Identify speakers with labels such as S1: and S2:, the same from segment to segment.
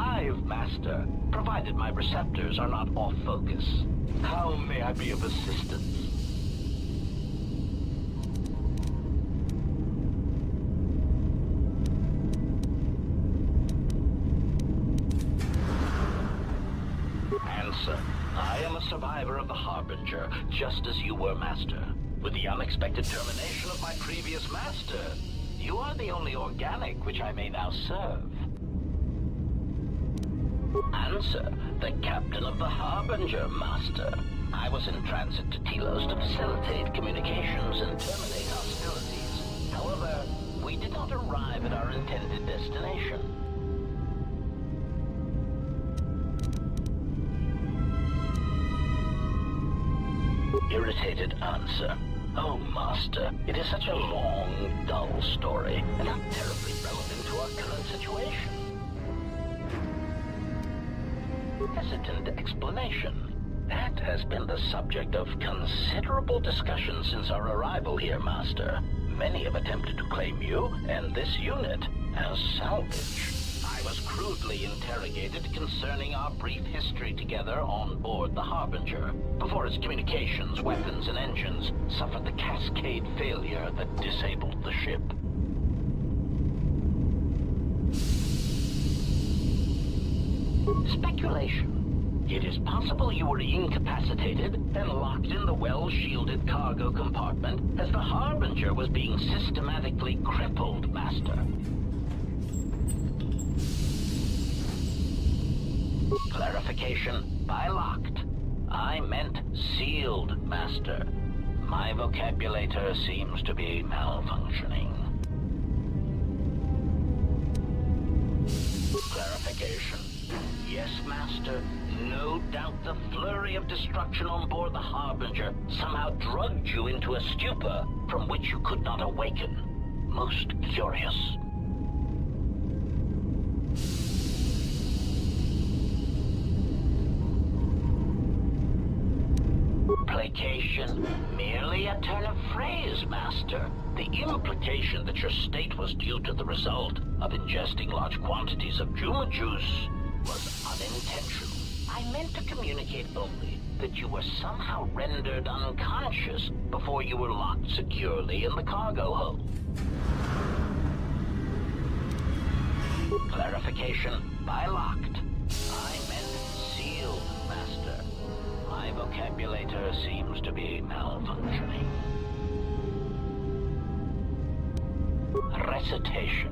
S1: alive, Master, provided my receptors are not off focus. How may I be of assistance? Answer. I am a survivor of the Harbinger, just as you were, Master. With the unexpected termination of my previous Master, you are the only organic which I may now serve. Answer. The captain of the Harbinger, Master. I was in transit to Telos to facilitate communications and terminate hostilities. However, we did not arrive at our intended destination. Irritated answer. Oh, Master, it is such a long, dull story, and not terribly relevant to our current situation. Hesitant explanation. That has been the subject of considerable discussion since our arrival here, Master. Many have attempted to claim you and this unit as salvage. I was crudely interrogated concerning our brief history together on board the Harbinger, before its communications, weapons, and engines suffered the cascade failure that disabled the ship. Speculation. It is possible you were incapacitated and locked in the well-shielded cargo compartment as the Harbinger was being systematically crippled, Master. Clarification. By locked, I meant sealed, Master. My vocabulator seems to be malfunctioning. Clarification. Yes, Master. No doubt the flurry of destruction on board the Harbinger somehow drugged you into a stupor from which you could not awaken. Most curious. Placation. Merely a turn of phrase, Master. The implication that your state was due to the result of ingesting large quantities of Juma juice was unintentional. I meant to communicate only that you were somehow rendered unconscious before you were locked securely in the cargo hold. Clarification. By locked, I meant sealed, Master. My vocabulator seems to be malfunctioning. Recitation.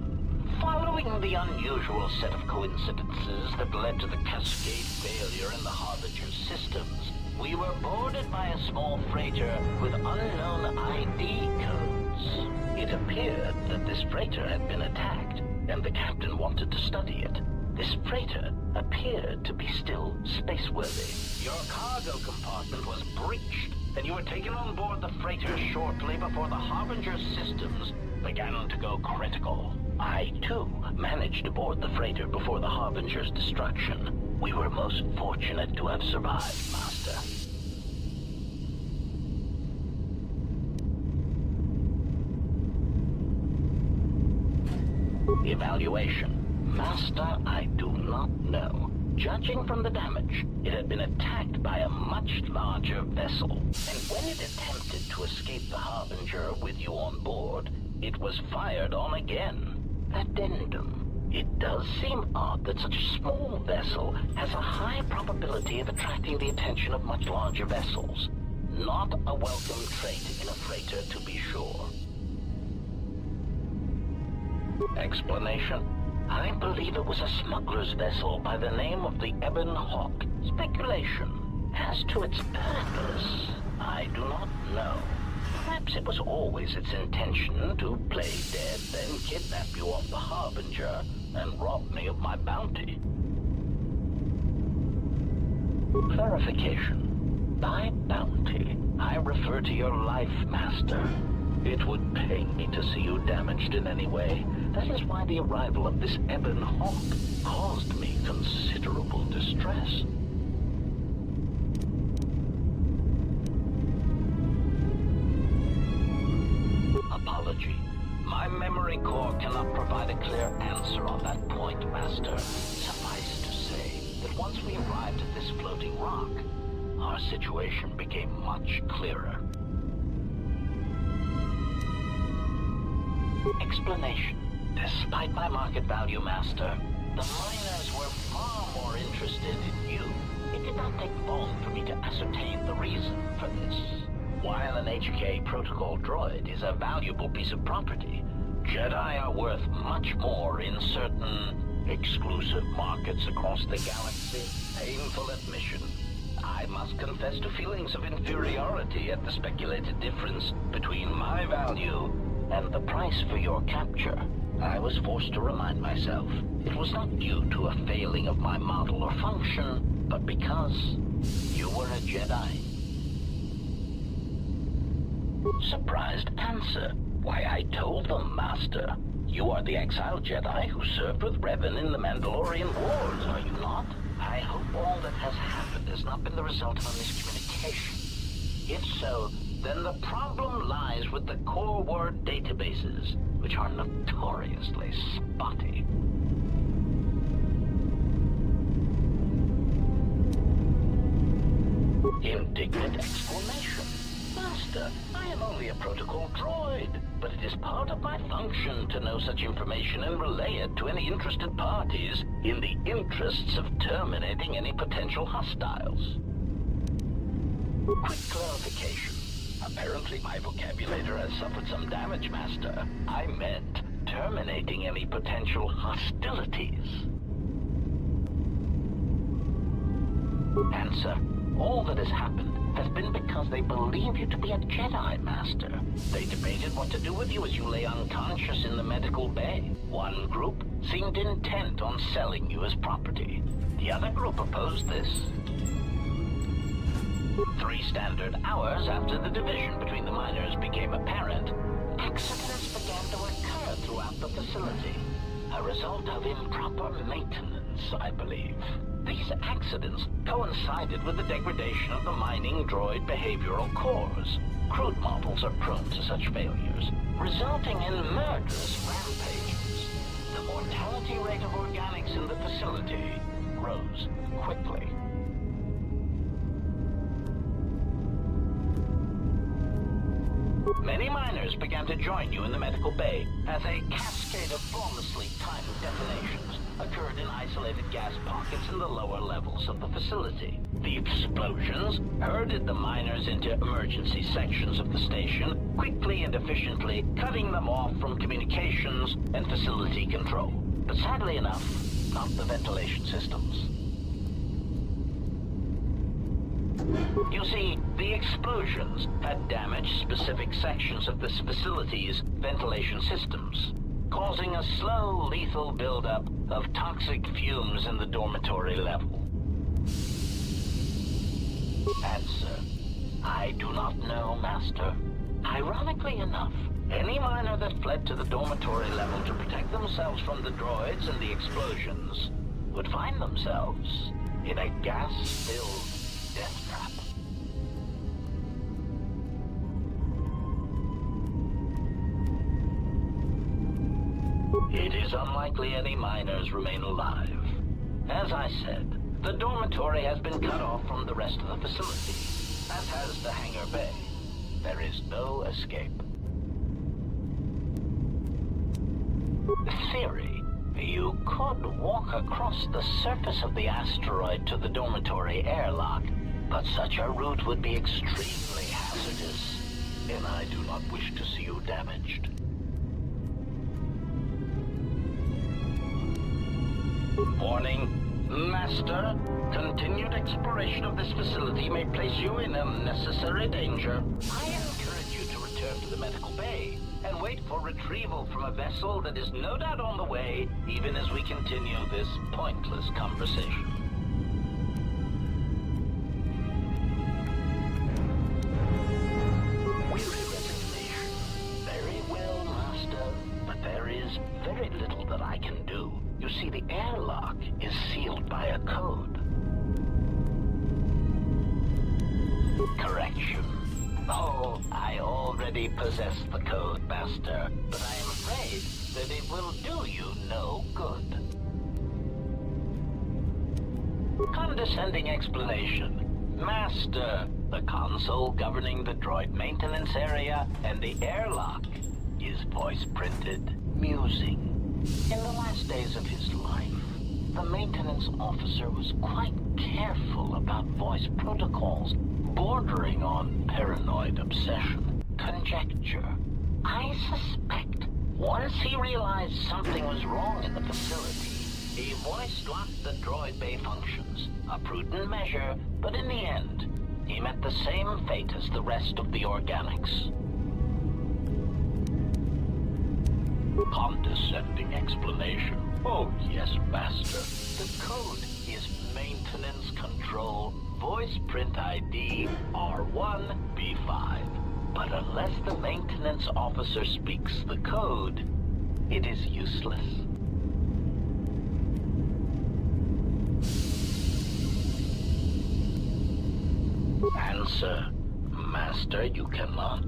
S1: Following the unusual set of coincidences that led to the cascade failure in the Harbinger's systems, we were boarded by a small freighter with unknown ID codes. It appeared that this freighter had been attacked, and the captain wanted to study it. This freighter appeared to be still spaceworthy. Your cargo compartment was breached, and you were taken on board the freighter shortly before the Harbinger's systems began to go critical. I, too, managed to board the freighter before the Harbinger's destruction. We were most fortunate to have survived, Master. Evaluation. Master, I do not know. Judging from the damage, it had been attacked by a much larger vessel, and when it attempted to escape the Harbinger with you on board, it was fired on again. Addendum. It does seem odd that such a small vessel has a high probability of attracting the attention of much larger vessels. Not a welcome trait in a freighter, to be sure. Explanation. I believe it was a smuggler's vessel by the name of the Ebon Hawk. Speculation. As to its purpose, I do not know. Perhaps it was always its intention to play dead, then kidnap you off the Harbinger and rob me of my bounty. Clarification. By bounty, I refer to your life, Master. It would pain me to see you damaged in any way. That is why the arrival of this Ebon Hawk caused me considerable distress. Apology. My memory core cannot provide a clear answer on that point, Master. Suffice to that once we arrived at this floating rock, our situation became much clearer. Explanation. Despite my market value, Master, the miners were far more interested in you. It did not take long for me to ascertain the reason for this. While an HK protocol droid is a valuable piece of property, Jedi are worth much more in certain exclusive markets across the galaxy. Painful admission. I must confess to feelings of inferiority at the speculated difference between my value and the price for your capture. I was forced to remind myself it was not due to a failing of my model or function, but because you were a Jedi. Surprised answer. Why, I told them, Master. You are the exiled Jedi who served with Revan in the Mandalorian Wars, are you not? I hope all that has happened has not been the result of a miscommunication. If so, then the problem lies with the core word databases, which are notoriously spotty. Indignant exclamation. Master, I am only a protocol droid, but it is part of my function to know such information and relay it to any interested parties in the interests of terminating any potential hostiles. Quick clarification. Apparently my vocabulator has suffered some damage, Master. I meant terminating any potential hostilities. Answer. All that has happened has been because they believe you to be a Jedi, Master. They debated what to do with you as you lay unconscious in the medical bay. One group seemed intent on selling you as property. The other group opposed this. 3 standard hours after the division between the miners became apparent, accidents began to occur throughout the facility. A result of improper maintenance, I believe. These accidents coincided with the degradation of the mining droid behavioral cores. Crude models are prone to such failures, resulting in murderous rampages. The mortality rate of organics in the facility rose quickly. Many miners began to join you in the medical bay as a cascade of flawlessly timed detonations occurred in isolated gas pockets in the lower levels of the facility. The explosions herded the miners into emergency sections of the station, quickly and efficiently cutting them off from communications and facility control. But sadly enough, not the ventilation systems. You see, the explosions had damaged specific sections of this facility's ventilation systems, causing a slow, lethal buildup of toxic fumes in the dormitory level. Answer. I do not know, Master. Ironically enough, any miner that fled to the dormitory level to protect themselves from the droids and the explosions would find themselves in a gas-filled death trap. It is unlikely any miners remain alive. As I said, the dormitory has been cut off from the rest of the facility, as has the hangar bay. There is no escape. Theory. You could walk across the surface of the asteroid to the dormitory airlock, but such a route would be extremely hazardous, and I do not wish to see you damaged. Warning, Master. Continued exploration of this facility may place you in unnecessary danger. I encourage you to return to the medical bay and wait for retrieval from a vessel that is no doubt on the way, even as we continue this pointless conversation. Weary resignation. Very well, Master, but there is very little that I can do. You see, the airlock is sealed by a code. Correction. Oh, I already possess the code, Master, but I am afraid that it will do you no good. Condescending explanation. Master, the console governing the droid maintenance area and the airlock is voice printed. Musing. In the last days of his life, the maintenance officer was quite careful about voice protocols, bordering on paranoid obsession. Conjecture. I suspect once he realized something was wrong in the facility, he voice-locked the droid bay functions. A prudent measure, but in the end, he met the same fate as the rest of the organics. Condescending explanation. Oh, yes, Master. The code is maintenance control, voice print ID R1B5. But unless the maintenance officer speaks the code, it is useless. Answer. Master, you cannot.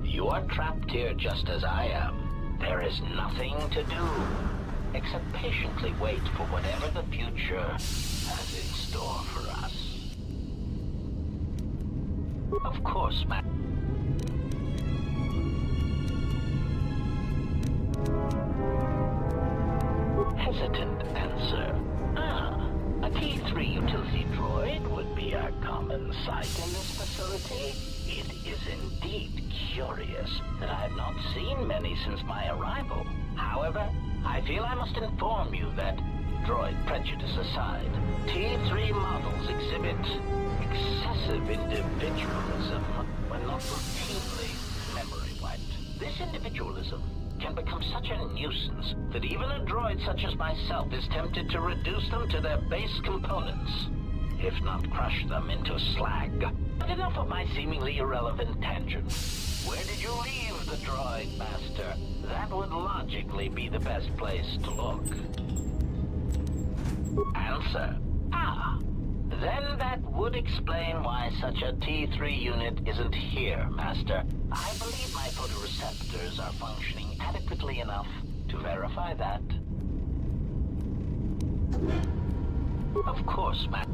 S1: You are trapped here just as I am. There is nothing to do, except patiently wait for whatever the future has in store for us. Of course, Hesitant answer. A T3 utility droid would be a common sight in this facility. It is indeed curious that I have not seen many since my arrival. However, I feel I must inform you that, droid prejudice aside, T3 models exhibit excessive individualism when not routinely memory wiped. This individualism can become such a nuisance that even a droid such as myself is tempted to reduce them to their base components, if not crush them into slag. But enough of my seemingly irrelevant tangents. Where did you leave the droid, Master? That would logically be the best place to look. Answer. Then that would explain why such a T3 unit isn't here, Master. I believe my photoreceptors are functioning adequately enough to verify that. Of course, Master.